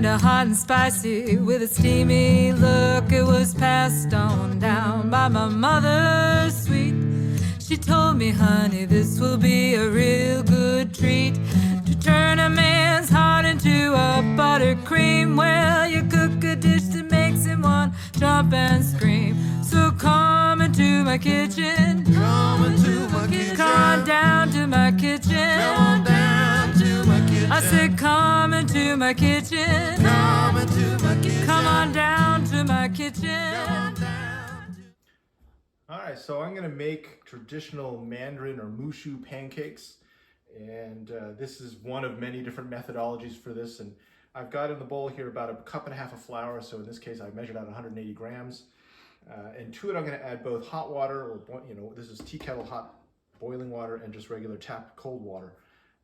tender, hot and spicy, with a steamy look. It was passed on down by my mother, sweet. She told me, honey, this will be a real good treat, to turn a man's heart into a buttercream. Well, you cook a dish that makes him want jump and scream. So come into my kitchen, Come into my kitchen. come on down to my kitchen. Come on down to my kitchen. I said, come into my kitchen. Come into my kitchen. Come on down to my kitchen. All right, so I'm going to make traditional Mandarin or Mooshu pancakes, and this is one of many different methodologies for this. And I've got in the bowl here about a cup and a half of flour, so in this case I measured out 180 grams. And to it I'm going to add both hot water, or this is tea kettle hot boiling water, and just regular tap cold water.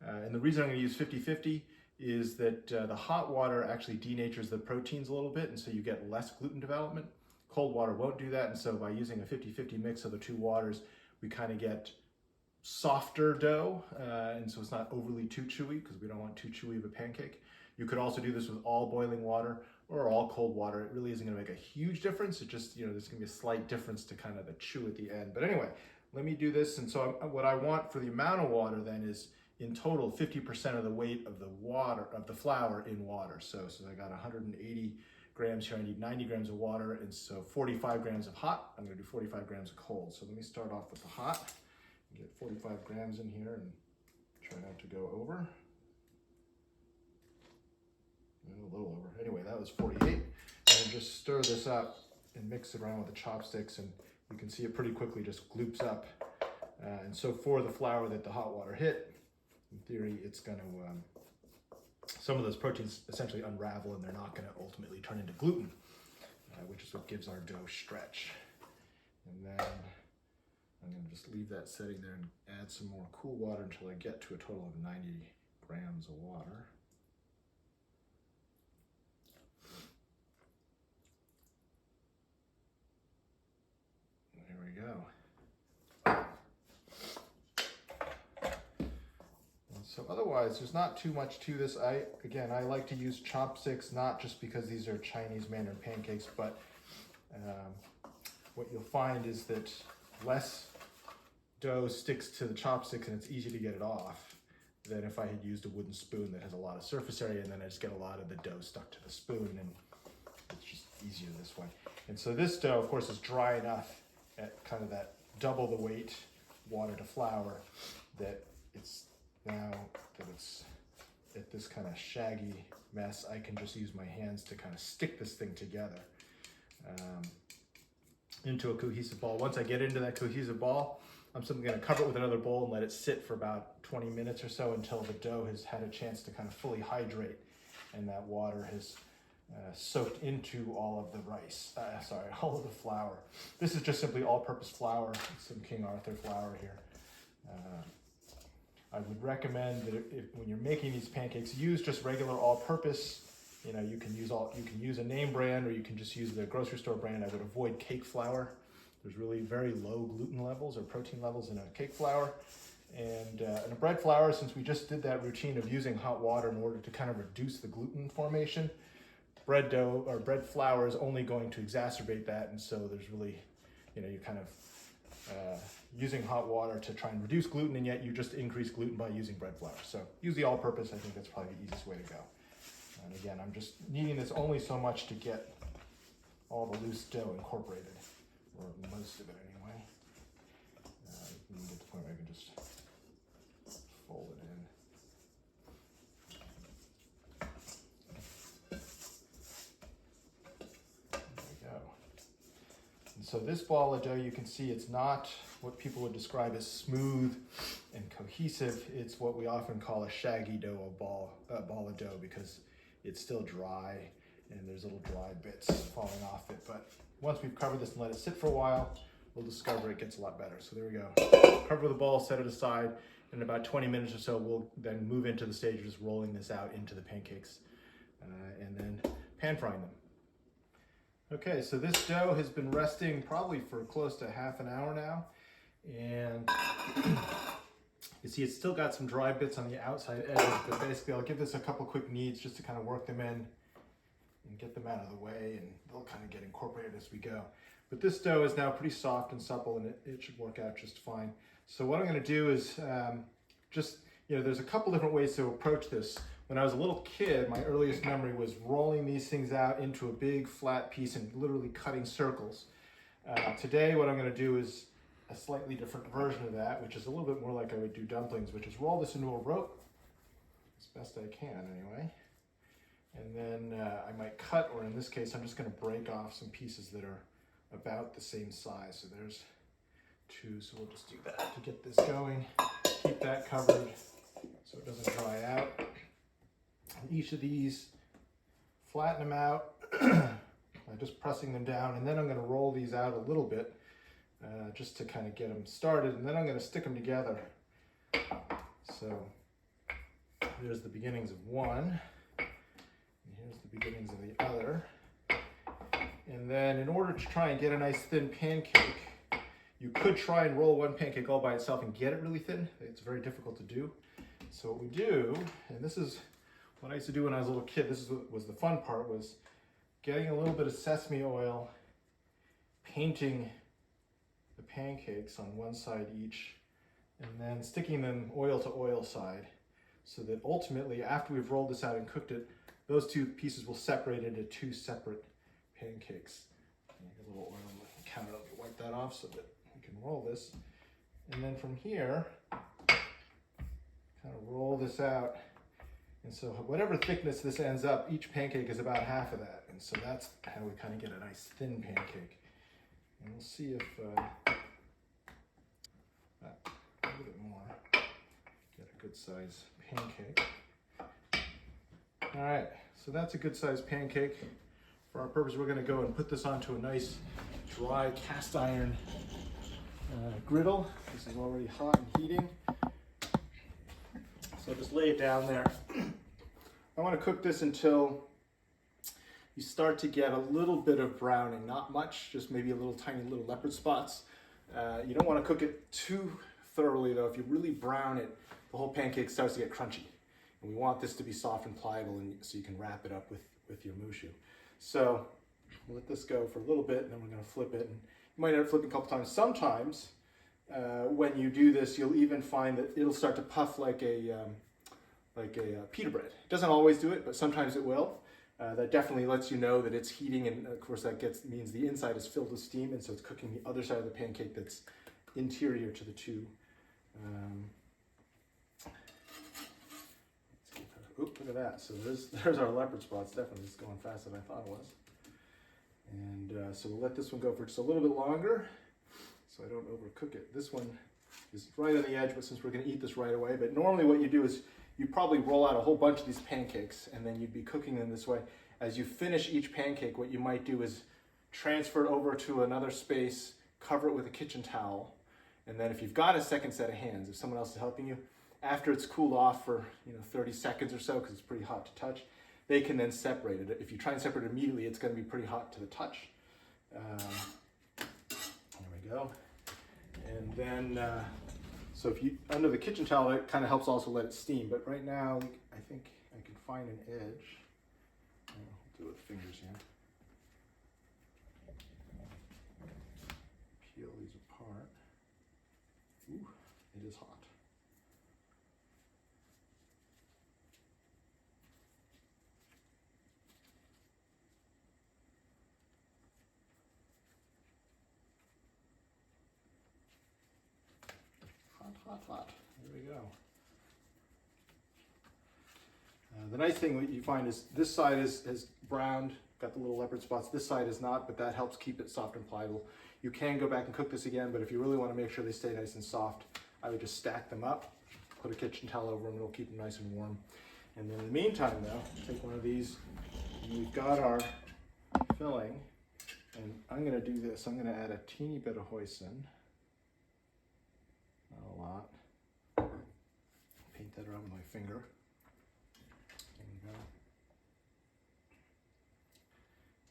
And the reason I'm going to use 50-50 is that the hot water actually denatures the proteins a little bit, and so you get less gluten development. Cold water won't do that, and so by using a 50-50 mix of the two waters, we kind of get softer dough, and so it's not overly too chewy, because we don't want too chewy of a pancake. You could also do this with all boiling water or all cold water. It really isn't going to make a huge difference. It just, there's going to be a slight difference to kind of the chew at the end. But anyway, let me do this. And so what I want for the amount of water then is, in total, 50% of the weight of the flour in water. So I got 180 grams here. I need 90 grams of water, and so 45 grams of hot. I'm going to do 45 grams of cold. So let me start off with the hot. Get 45 grams in here and try not to go over. A little over. Anyway, that was 48. And just stir this up and mix it around with the chopsticks, and you can see it pretty quickly just gloops up. And so for the flour that the hot water hit, in theory, it's going to, some of those proteins essentially unravel, and they're not going to ultimately turn into gluten, which is what gives our dough stretch. And then I'm going to just leave that setting there and add some more cool water until I get to a total of 90 grams of water. There we go. So otherwise, there's not too much to this. I like to use chopsticks, not just because these are Chinese Mandarin pancakes, but what you'll find is that less dough sticks to the chopsticks, and it's easy to get it off than if I had used a wooden spoon that has a lot of surface area, and then I just get a lot of the dough stuck to the spoon, and it's just easier this way. And so this dough, of course, is dry enough at kind of that double the weight water to flour that it's now that it's at this kind of shaggy mess, I can just use my hands to kind of stick this thing together into a cohesive ball. Once I get into that cohesive ball, I'm simply going to cover it with another bowl and let it sit for about 20 minutes or so until the dough has had a chance to kind of fully hydrate and that water has soaked into all of the all of the flour. This is just simply all-purpose flour, some King Arthur flour here. I would recommend that when you're making these pancakes, use just regular all-purpose. You can use a name brand, or you can just use the grocery store brand. I would avoid cake flour. There's really very low gluten levels or protein levels in a cake flour. And in a bread flour, since we just did that routine of using hot water in order to kind of reduce the gluten formation, bread dough or bread flour is only going to exacerbate that. And so there's really, you're kind of using hot water to try and reduce gluten, and yet you just increase gluten by using bread flour. So use the all-purpose. I think that's probably the easiest way to go. And again, I'm just kneading this only so much to get all the loose dough incorporated, or most of it anyway. You can get to the point where I can just fold it in. There we go. And so this ball of dough, you can see it's not what people would describe as smooth and cohesive. It's what we often call a shaggy dough, a ball of dough, because it's still dry and there's little dry bits falling off it. But once we've covered this and let it sit for a while, we'll discover it gets a lot better. So there we go. Cover the ball, set it aside. In about 20 minutes or so, we'll then move into the stage of just rolling this out into the pancakes and then pan frying them. Okay, so this dough has been resting probably for close to half an hour now. And you see it's still got some dry bits on the outside edges, but basically I'll give this a couple quick kneads just to kind of work them in and get them out of the way, and they'll kind of get incorporated as we go. But this dough is now pretty soft and supple, and it should work out just fine. So what I'm going to do is there's a couple different ways to approach this. When I was a little kid, my earliest memory was rolling these things out into a big flat piece and literally cutting circles. Today, what I'm going to do is a slightly different version of that, which is a little bit more like I would do dumplings, which is roll this into a rope, as best I can anyway. And then I might cut, or in this case, I'm just going to break off some pieces that are about the same size. So there's 2, so we'll just do that to get this going. Keep that covered so it doesn't dry out. And each of these, flatten them out by just pressing them down, and then I'm going to roll these out a little bit just to kind of get them started, and then I'm going to stick them together. So there's the beginnings of one, and here's the beginnings of the other. And then in order to try and get a nice thin pancake, you could try and roll one pancake all by itself and get it really thin. It's very difficult to do. So what we do, and this is what I used to do when I was a little kid, this was the fun part, was getting a little bit of sesame oil, painting the pancakes on one side each, and then sticking them oil to oil side, so that ultimately, after we've rolled this out and cooked it, those 2 pieces will separate into 2 separate pancakes. A little oil on the counter, let me wipe that off so that we can roll this. And then from here, kind of roll this out. And so whatever thickness this ends up, each pancake is about half of that. And so that's how we kind of get a nice thin pancake. And we'll see if a little bit more, get a good size pancake. All right, so that's a good size pancake. For our purpose, we're going to go and put this onto a nice dry cast iron griddle. This is already hot and heating. So just lay it down there. I want to cook this until you start to get a little bit of browning, not much, just maybe a little tiny little leopard spots. You don't want to cook it too thoroughly though. If you really brown it, the whole pancake starts to get crunchy. And we want this to be soft and pliable, and so you can wrap it up with your mooshu. So we'll let this go for a little bit, and then we're going to flip it. And you might end up flipping a couple times. Sometimes when you do this, you'll even find that it'll start to puff like a pita bread. It doesn't always do it, but sometimes it will. That definitely lets you know that it's heating, and of course that means the inside is filled with steam, and so it's cooking the other side of the pancake that's interior to the 2. Oop, look at that. So there's our leopard spots. Definitely it's going faster than I thought it was. And so we'll let this one go for just a little bit longer so I don't overcook it. This one is right on the edge, but since we're going to eat this right away, but normally what you do is you probably roll out a whole bunch of these pancakes, and then you'd be cooking them this way. As you finish each pancake, what you might do is transfer it over to another space, cover it with a kitchen towel, and then if you've got a second set of hands, if someone else is helping you, after it's cooled off for 30 seconds or so, because it's pretty hot to touch, they can then separate it. If you try and separate it immediately, it's going to be pretty hot to the touch. There we go. And then, so if you, under the kitchen towel, it kind of helps also let it steam. But right now, I think I can find an edge. I'll do it with fingers here. Peel these apart. Ooh, it is hot. Hot. There we go. The nice thing that you find is this side is browned, got the little leopard spots. This side is not, but that helps keep it soft and pliable. You can go back and cook this again, but if you really want to make sure they stay nice and soft, I would just stack them up, put a kitchen towel over them, it'll keep them nice and warm. And then in the meantime though, take one of these, and we've got our filling, and I'm going to do this. I'm going to add a teeny bit of hoisin. Not a lot. Paint that around with my finger. There we go.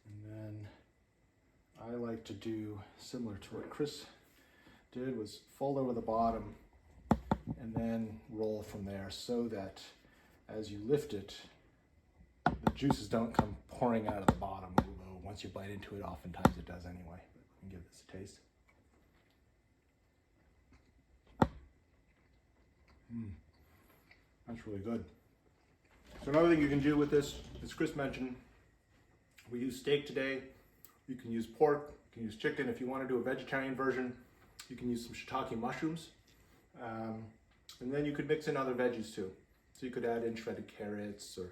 And then I like to do similar to what Chris did, was fold over the bottom and then roll from there, so that as you lift it, the juices don't come pouring out of the bottom, although once you bite into it, oftentimes it does anyway. But we can give this a taste. That's really good. So another thing you can do with this, as Chris mentioned, we use steak today. You can use pork, you can use chicken. If you want to do a vegetarian version, you can use some shiitake mushrooms. And then you could mix in other veggies too. So you could add in shredded carrots or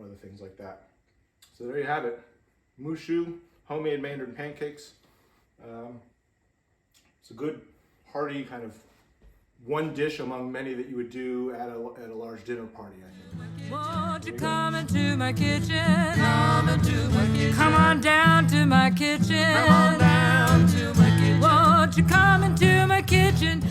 other things like that. So there you have it. Mooshu, homemade Mandarin pancakes. It's a good, hearty kind of one dish among many that you would do at a large dinner party, I think. Won't you come into my kitchen? Come into my kitchen. Come on down to my kitchen. Come on down to my kitchen. Won't you come into my kitchen?